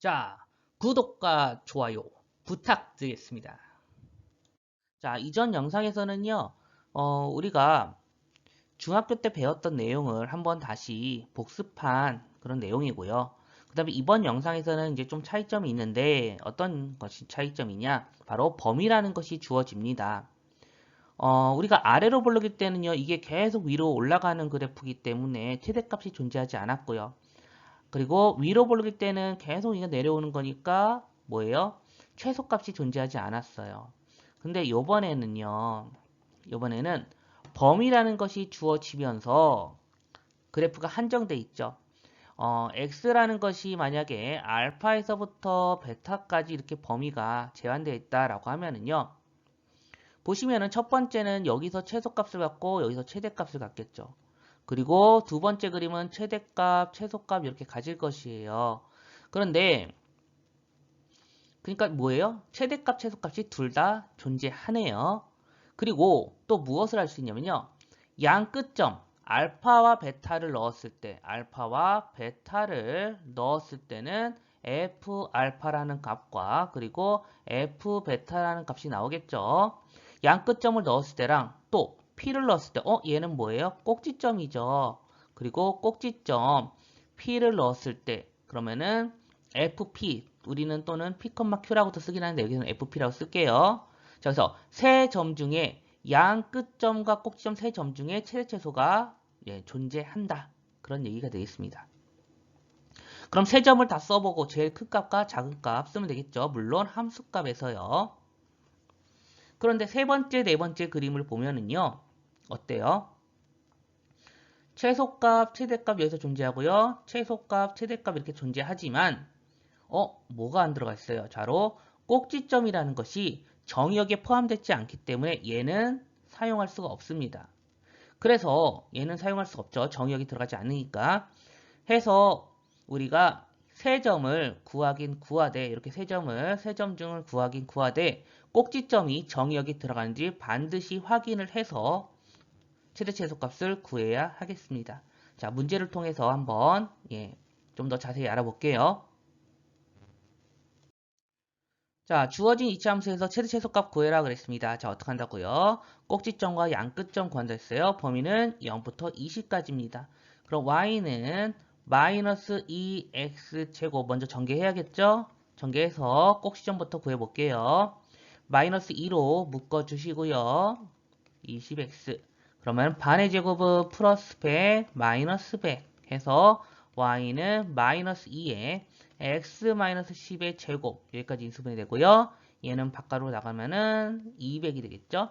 자, 구독과 좋아요 부탁드리겠습니다. 자, 이전 영상에서는요, 우리가 중학교 때 배웠던 내용을 한번 다시 복습한 그런 내용이고요. 그 다음에 이번 영상에서는 이제 좀 차이점이 있는데 어떤 것이 차이점이냐? 바로 범위라는 것이 주어집니다. 우리가 아래로 부르기 때는요, 이게 계속 위로 올라가는 그래프이기 때문에 최대값이 존재하지 않았고요. 그리고 위로 부르기 때는 계속 이거 내려오는 거니까 뭐예요? 최소값이 존재하지 않았어요. 근데 요번에는 범위라는 것이 주어지면서 그래프가 한정돼 있죠. x라는 것이 만약에 알파에서부터 베타까지 이렇게 범위가 제한되어 있다라고 하면은요. 보시면은 첫 번째는 여기서 최소값을 갖고 여기서 최대값을 갖겠죠. 그리고 두 번째 그림은 최대값, 최소값 이렇게 가질 것이에요. 그런데 그러니까 뭐예요? 최대값, 최소값이 둘 다 존재하네요. 그리고 또 무엇을 할 수 있냐면요. 양 끝점 알파와 베타를 넣었을 때 알파와 베타를 넣었을 때는 f 알파라는 값과 그리고 f 베타라는 값이 나오겠죠. 양 끝점을 넣었을 때랑 또 p를 넣었을 때 얘는 뭐예요? 꼭지점이죠. 그리고 꼭지점 p를 넣었을 때 그러면은 fp 우리는 또는 p, q라고도 쓰긴 하는데 여기서는 fp라고 쓸게요. 자, 그래서 세 점 중에 양 끝점과 꼭지점 세 점 중에 최대 최소가 존재한다. 그런 얘기가 되겠습니다. 그럼 세 점을 다 써보고 제일 큰 값과 작은 값 쓰면 되겠죠. 물론 함수값에서요. 그런데 세 번째, 네 번째 그림을 보면은요. 어때요? 최소값, 최대값 여기서 존재하고요. 최소값, 최대값 이렇게 존재하지만 뭐가 안 들어가 있어요? 바로 꼭지점이라는 것이 정의역에 포함되지 않기 때문에 얘는 사용할 수가 없습니다. 그래서 얘는 사용할 수가 없죠. 정의역이 들어가지 않으니까. 해서 우리가 세 점을 구하긴 구하되 이렇게 세 점 중을 구하긴 구하되 꼭지점이 정의역이 들어가는지 반드시 확인을 해서 최대 최소값을 구해야 하겠습니다. 자, 문제를 통해서 한번 좀 더 자세히 알아볼게요. 자, 주어진 이차함수에서 최대 최소값 구해라 그랬습니다. 자, 어떻게 한다고요? 꼭지점과 양끝점 구한다 했어요. 범위는 0부터 20까지입니다. 그럼 y는 마이너스 2x 제곱 먼저 전개해야겠죠? 전개해서 꼭지점부터 구해볼게요. 마이너스 2로 묶어주시고요. 20x 그러면 반의 제곱은 플러스 100 마이너스 100 해서 y는 마이너스 2에 x-10의 제곱 여기까지 인수분해 되고요. 얘는 바깥으로 나가면은 200이 되겠죠.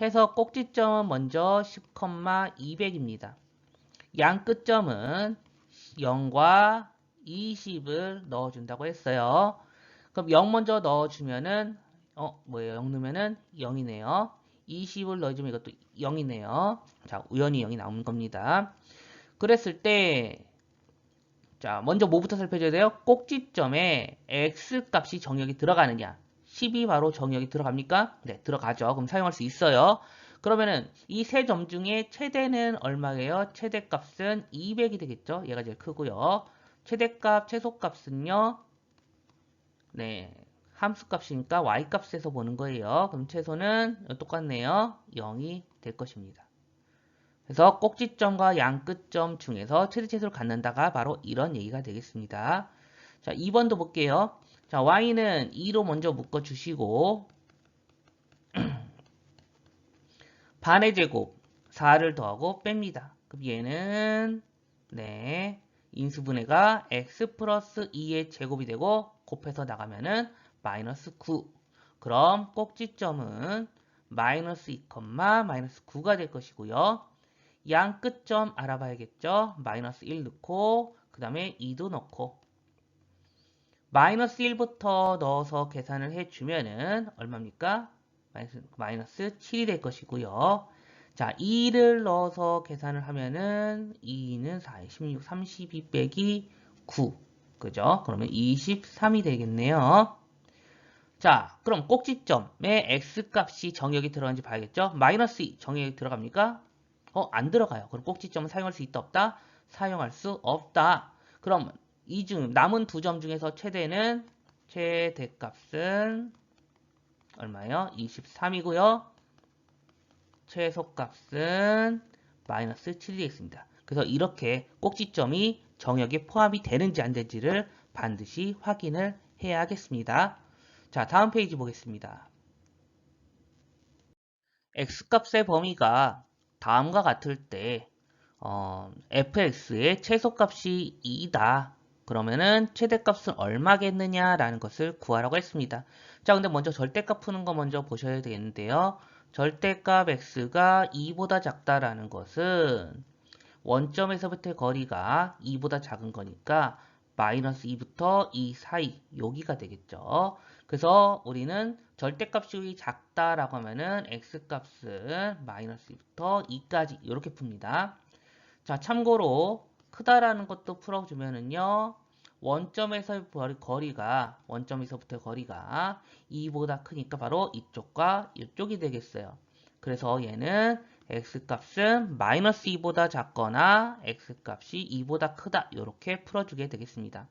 해서 꼭지점은 먼저 10,200입니다. 양 끝점은 0과 20을 넣어준다고 했어요. 그럼 0 먼저 넣어주면은 뭐예요? 0 넣으면은 0이네요. 20을 넣어주면 이것도 0이네요. 자, 우연히 0이 나오는 겁니다. 그랬을 때 자, 먼저 뭐부터 살펴줘야 돼요? 꼭지점에 x값이 정역이 들어가느냐. 10이 바로 정역이 들어갑니까? 네, 들어가죠. 그럼 사용할 수 있어요. 그러면은 이 세 점 중에 최대는 얼마예요? 최대값은 200이 되겠죠. 얘가 제일 크고요. 최대값, 최소값은요. 네, 함수값이니까 y값에서 보는 거예요. 그럼 최소는 똑같네요. 0이 될 것입니다. 그래서 꼭지점과 양끝점 중에서 최대 최소를 갖는다가 바로 이런 얘기가 되겠습니다. 자, 2번도 볼게요. 자, y는 2로 먼저 묶어주시고 반의 제곱 4를 더하고 뺍니다. 그럼 얘는 네 인수분해가 x 플러스 2의 제곱이 되고 곱해서 나가면은 마이너스 9. 그럼 꼭지점은 마이너스 2, 마이너스 9가 될 것이고요. 양 끝점 알아봐야겠죠. 마이너스 1 넣고 그 다음에 2도 넣고 마이너스 1부터 넣어서 계산을 해주면은 얼마입니까? 마이너스 7이 될 것이고요. 자, 2를 넣어서 계산을 하면은 2는 4, 16, 32 빼기 9. 그죠? 그러면 23이 되겠네요. 자, 그럼 꼭지점에 x값이 정역이 들어가는지 봐야겠죠? 마이너스 2 정역이 들어갑니까? 안 들어가요. 그럼 꼭지점은 사용할 수 있다 없다? 사용할 수 없다. 그럼 남은 두 점 중에서 최대값은 얼마예요? 23이고요. 최소값은 마이너스 7이 되겠습니다. 그래서 이렇게 꼭지점이 정역에 포함이 되는지 안 되는지를 반드시 확인을 해야 하겠습니다. 자, 다음 페이지 보겠습니다. x값의 범위가 다음과 같을 때 fx의 최소값이 2다. 그러면은 최대값은 얼마겠느냐라는 것을 구하라고 했습니다. 자, 근데 먼저 절대값 푸는 거 먼저 보셔야 되겠는데요. 절대값 x가 2보다 작다라는 것은 원점에서부터의 거리가 2보다 작은 거니까 마이너스 2부터 2 사이 여기가 되겠죠. 그래서 우리는 절대값이 작다라고 하면은 x값은 마이너스 2부터 2까지 이렇게 풉니다. 자, 참고로 크다라는 것도 풀어주면은요. 원점에서부터의 거리가 2보다 크니까 바로 이쪽과 이쪽이 되겠어요. 그래서 얘는 x값은 마이너스 2보다 작거나 x값이 2보다 크다 이렇게 풀어주게 되겠습니다.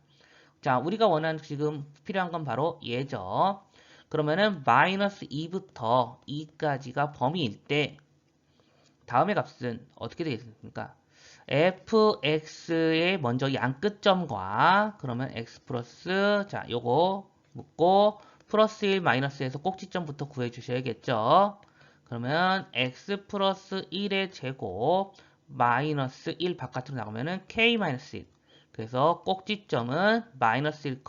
자, 우리가 원하는 지금 필요한 건 바로 얘죠. 그러면은 마이너스 2부터 2까지가 범위일 때 다음의 값은 어떻게 되겠습니까? fx의 먼저 양끝점과 그러면 x 플러스 자 요거 묻고 플러스 1 마이너스에서 꼭지점부터 구해 주셔야겠죠. 그러면 x 플러스 1의 제곱 마이너스 1 바깥으로 나가면은 k 마이너스 1 그래서 꼭지점은 마이너스 1,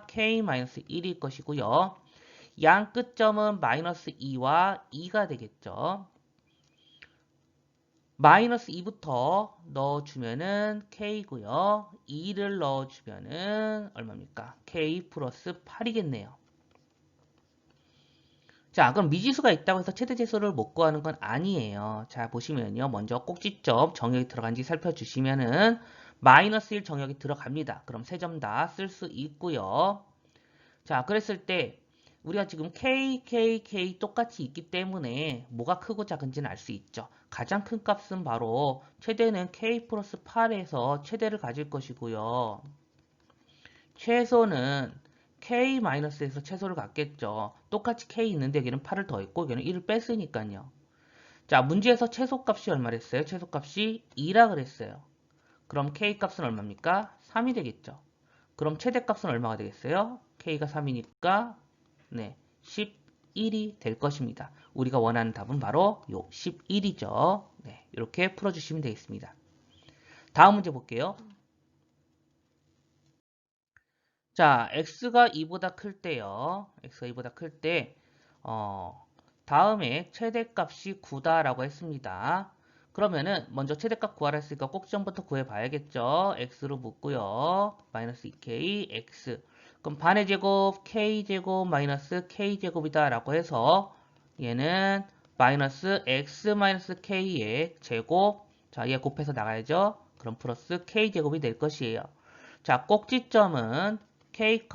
k 마이너스 1일 것이고요. 양끝점은 마이너스 2와 2가 되겠죠. 마이너스 2부터 넣어주면은 k고요. 2를 넣어주면은 얼마입니까? k 플러스 8이겠네요. 자, 그럼 미지수가 있다고 해서 최대제수를 못 구하는 건 아니에요. 자, 보시면요. 먼저 꼭지점 정역이 들어간지 살펴주시면은 마이너스 1 정역이 들어갑니다. 그럼 세 점 다 쓸 수 있고요. 자, 그랬을 때 우리가 지금 k 똑같이 있기 때문에 뭐가 크고 작은지는 알 수 있죠. 가장 큰 값은 바로 최대는 k 플러스 8에서 최대를 가질 것이고요. 최소는 k 마이너스에서 최소를 갖겠죠. 똑같이 k 있는데 여기는 8을 더했고 여기는 1을 뺐으니까요. 자, 문제에서 최소값이 얼마랬어요? 최소값이 2라 그랬어요. 그럼 k 값은 얼마입니까? 3이 되겠죠. 그럼 최대값은 얼마가 되겠어요? k가 3이니까 네, 11이 될 것입니다. 우리가 원하는 답은 바로 요 11이죠. 네, 이렇게 풀어주시면 되겠습니다. 다음 문제 볼게요. 자, x가 2보다 클 때요. x가 2보다 클 때, 다음에 최대값이 9다라고 했습니다. 그러면은 먼저 최대값 구하라 했으니까 꼭지점부터 구해봐야겠죠. x로 묻고요. 마이너스 2k, x. 그럼 반의 제곱, k제곱 마이너스 k제곱이다 라고 해서 얘는 마이너스 x 마이너스 k의 제곱. 자, 얘 곱해서 나가야죠. 그럼 플러스 k제곱이 될 것이에요. 자, 꼭지점은 k,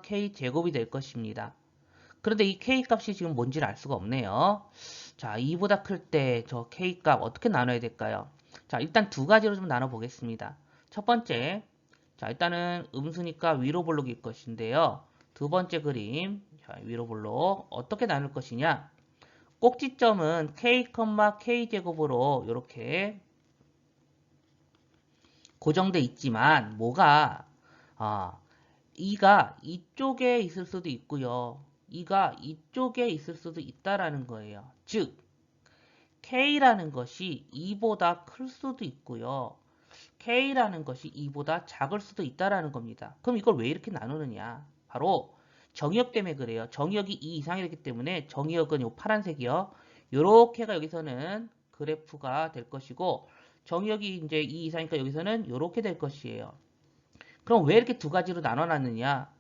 k제곱이 될 것입니다. 그런데 이 k 값이 지금 뭔지를 알 수가 없네요. 자, 2보다 클 때 저 k 값 어떻게 나눠야 될까요? 자, 일단 두 가지로 좀 나눠 보겠습니다. 첫 번째, 자, 일단은 음수니까 위로 볼록일 것인데요. 두 번째 그림, 자, 위로 볼록 어떻게 나눌 것이냐? 꼭지점은 k, k제곱으로 이렇게 고정돼 있지만 뭐가 2가 이쪽에 있을 수도 있고요. 2가 이쪽에 있을 수도 있다라는 거예요. 즉 K라는 것이 2보다 클 수도 있고요. K라는 것이 2보다 작을 수도 있다라는 겁니다. 그럼 이걸 왜 이렇게 나누느냐? 바로 정의역 때문에 그래요. 정의역이 2 이상이 되기 때문에 정의역은 요 파란색이요. 요렇게가 여기서는 그래프가 될 것이고 정의역이 이제 2 이상이니까 여기서는 요렇게 될 것이에요. 그럼 왜 이렇게 두 가지로 나눠놨느냐?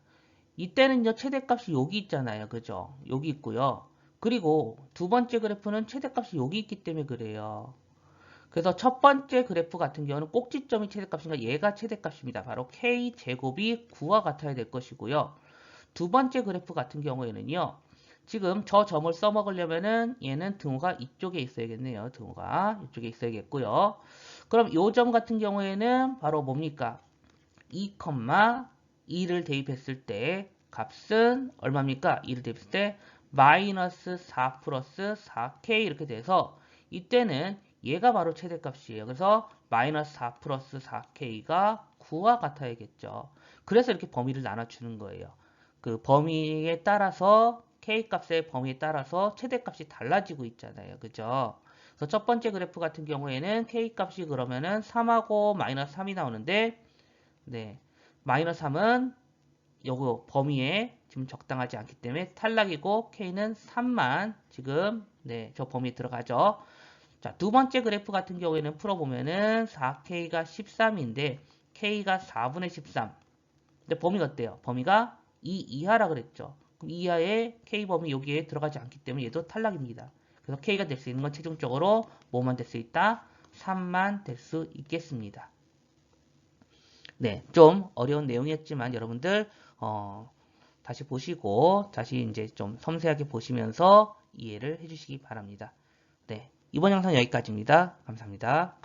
이때는요, 최대값이 여기 있잖아요. 그죠? 여기 있고요. 그리고 두 번째 그래프는 최대값이 여기 있기 때문에 그래요. 그래서 첫 번째 그래프 같은 경우는 꼭지점이 최대값인가 얘가 최대값입니다. 바로 k제곱이 9와 같아야 될 것이고요. 두 번째 그래프 같은 경우에는요. 지금 저 점을 써먹으려면은 얘는 등호가 이쪽에 있어야겠네요. 등호가 이쪽에 있어야겠고요. 그럼 이 점 같은 경우에는 바로 뭡니까? 2,2를 대입했을 때 값은 얼마입니까? 2를 대입했을 때 마이너스 4 플러스 4k 이렇게 돼서 이때는 얘가 바로 최대값이에요. 그래서 마이너스 4 플러스 4k가 9와 같아야겠죠. 그래서 이렇게 범위를 나눠주는 거예요. 그 범위에 따라서 k 값의 범위에 따라서 최대값이 달라지고 있잖아요. 그죠? 그래서 첫 번째 그래프 같은 경우에는 k 값이 그러면은 3하고 마이너스 3이 나오는데 네. 마이너스 3은 요거 범위에 지금 적당하지 않기 때문에 탈락이고 k는 3만 지금 네, 저 범위에 들어가죠. 자, 두 번째 그래프 같은 경우에는 풀어보면은 4k가 13인데 k가 4분의 13. 근데 범위가 어때요? 범위가 2 이하라 그랬죠. 그럼 2 이하의 k 범위 여기에 들어가지 않기 때문에 얘도 탈락입니다. 그래서 k가 될 수 있는 건 최종적으로 뭐만 될 수 있다? 3만 될 수 있겠습니다. 네, 좀 어려운 내용이었지만 여러분들 다시 보시고 다시 이제 좀 섬세하게 보시면서 이해를 해주시기 바랍니다. 네, 이번 영상 여기까지입니다. 감사합니다.